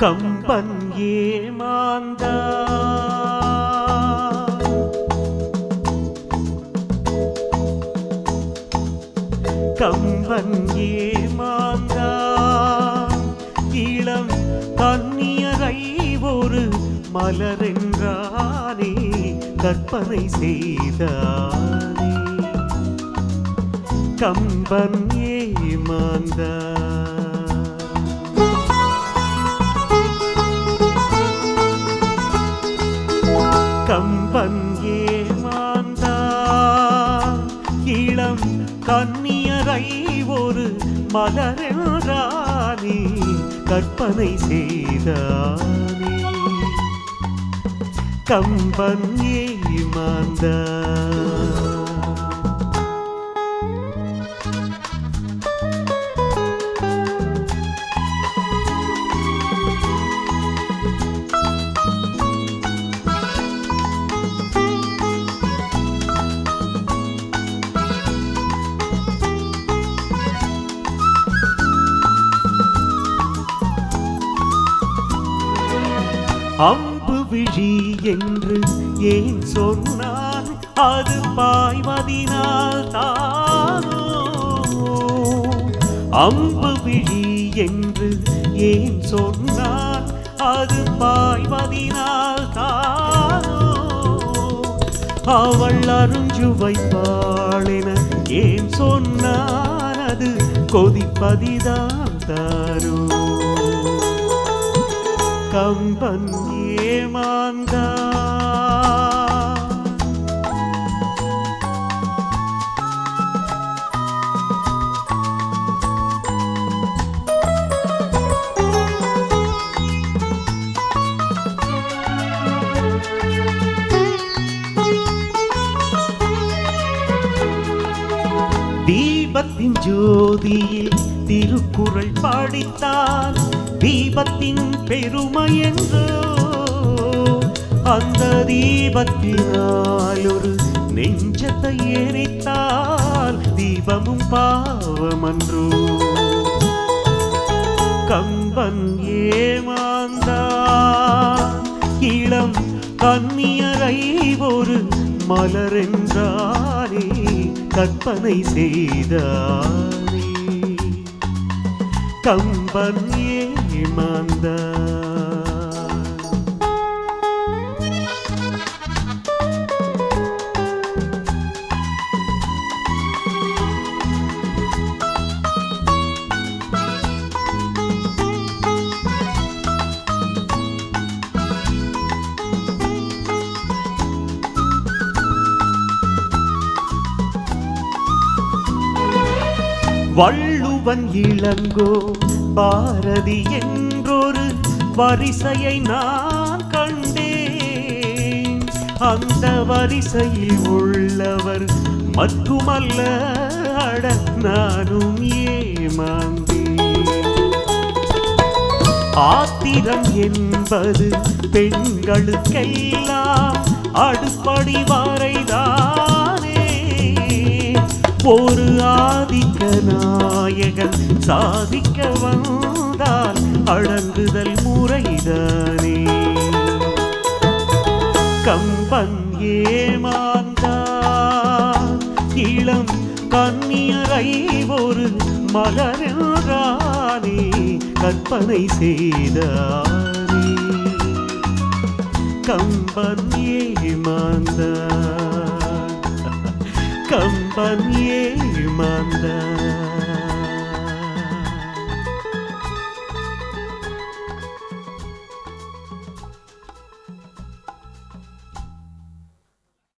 கம்பன் ஏமாந்தா கம்பன் ஏமாந்தா இளம் கன்னியரை ஒரு மலரென்றானே கற்பனை செய்தானே கம்பன் ஏமாந்தா கம்பன் ஏமாந்தா இளம் கன்னியரை ஒரு மலரென்றானே கற்பனை செய்தானே கம்பன் ஏமாந்தா அம்பு விழி என்று ஏன் சொன்னான் அது பாய்வதினால் தானோ அம்பு விழி என்று ஏன் சொன்னான் அது பாய்வதினால் தானோ அவள் அருஞ்சுவைப்பாள் என ஏன் சொன்னான் அது கொதிப்பதிதான் தானோ கம்பன் ஏமாந்தா தீபத்தின் ஜோதியில் திருக்குறள் படித்தால் தீபத்தின் பெருமை என்றோ அந்த தீபத்தினால் ஒரு நெஞ்சத்தை எரித்தால் தீபமும் பாவமன்றோ கம்பன் ஏமாந்தா இளம் கன்னியரை ஒரு மலரென்றானே கற்பனை செய்தானே கம்பன் ஏமாந்தா வள்ளுவன் இளங்கோ பாரதி என்றொரு வரிசையை நான் கண்டேன் அந்த வரிசையில் உள்ளவர் மட்டுமல்ல அட நானும் ஏமாந்தேன் ஆத்திரம் என்பது பெண்களுக்கெல்லாம் அடுப்படி வரைதானே ஒரு ஆதிக்க நாயகன் சாதிக்க வந்தால் அடங்குதல் முறைதானே கம்பன் ஏமாந்தா இளம் கன்னியரை ஒரு மலரென்றானே கற்பனை செய்தானே கம்பன் ஏமாந்தா கம்பன் ஏமாந்தா